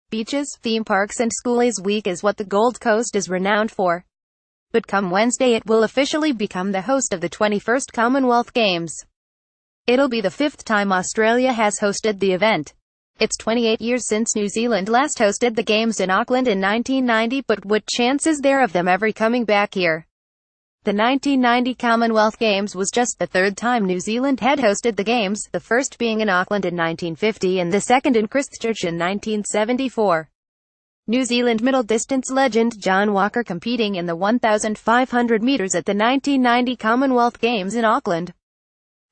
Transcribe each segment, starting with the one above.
Beaches, theme parks and Schoolies Week is what the Gold Coast is renowned for. But come Wednesday it will officially become the host of the 21st Commonwealth Games. It'll be the 5th time Australia has hosted the event. It's 28 years since New Zealand last hosted the Games in Auckland in 1990, but what chance is there of them ever coming back here? The 1990 Commonwealth Games was just the 3rd time New Zealand had hosted the Games, the first being in Auckland in 1950 and the second in Christchurch in 1974. New Zealand middle distance legend John Walker competing in the 1,500 meters at the 1990 Commonwealth Games in Auckland.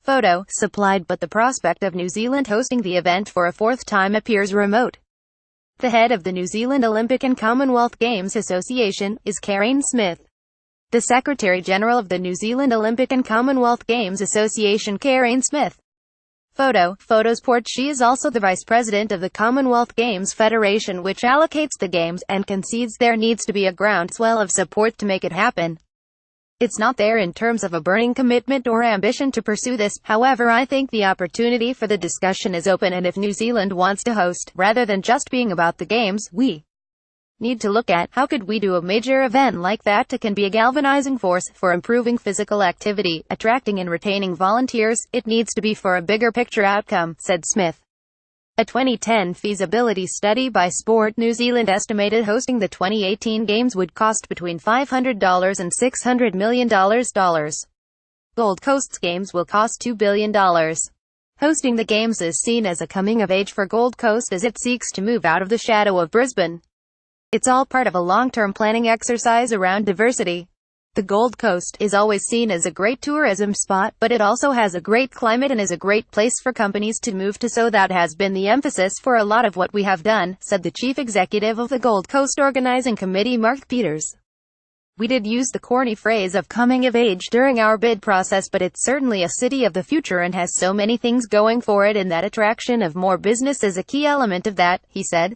Photo supplied, but the prospect of New Zealand hosting the event for a 4th time appears remote. The head of the New Zealand Olympic and Commonwealth Games Association is Karen Smith. The Secretary-General of the New Zealand Olympic and Commonwealth Games Association, Karen Smith. Photosport. She is also the Vice President of the Commonwealth Games Federation, which allocates the Games, and concedes there needs to be a groundswell of support to make it happen. It's not there in terms of a burning commitment or ambition to pursue this. However, I think the opportunity for the discussion is open, and if New Zealand wants to host, rather than just being about the Games, we need to look at how could we do a major event like that that can be a galvanizing force for improving physical activity, attracting and retaining volunteers. It needs to be for a bigger picture outcome, said Smith. A 2010 feasibility study by Sport New Zealand estimated hosting the 2018 Games would cost between $500 and $600 million. Gold Coast's Games will cost $2 billion. Hosting the Games is seen as a coming of age for Gold Coast as it seeks to move out of the shadow of Brisbane. It's all part of a long-term planning exercise around diversity. The Gold Coast is always seen as a great tourism spot, but it also has a great climate and is a great place for companies to move to, so that has been the emphasis for a lot of what we have done, said the Chief Executive of the Gold Coast Organising Committee, Mark Peters. We did use the corny phrase of coming of age during our bid process, but it's certainly a city of the future and has so many things going for it, and that attraction of more business is a key element of that, he said.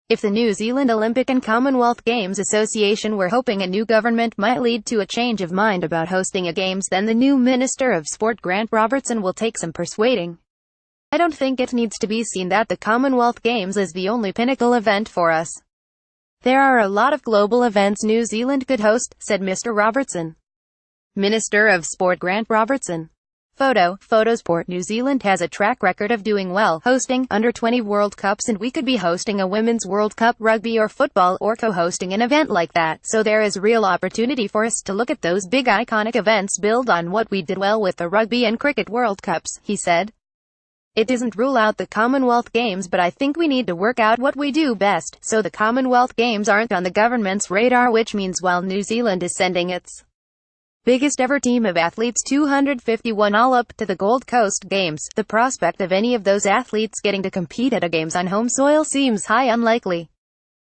If the New Zealand Olympic and Commonwealth Games Association were hoping a new government might lead to a change of mind about hosting a Games, then the new Minister of Sport Grant Robertson will take some persuading. I don't think it needs to be seen that the Commonwealth Games is the only pinnacle event for us. There are a lot of global events New Zealand could host, said Mr. Robertson. Minister of Sport Grant Robertson. Photosport. New Zealand has a track record of doing well, hosting under-20 World Cups, and we could be hosting a Women's World Cup, rugby or football, or co-hosting an event like that, so there is real opportunity for us to look at those big iconic events, build on what we did well with the Rugby and Cricket World Cups, he said. It doesn't rule out the Commonwealth Games, but I think we need to work out what we do best, so the Commonwealth Games aren't on the government's radar, which means while New Zealand is sending its biggest ever team of athletes, 251 all up, to the Gold Coast Games, the prospect of any of those athletes getting to compete at a Games on home soil seems high unlikely.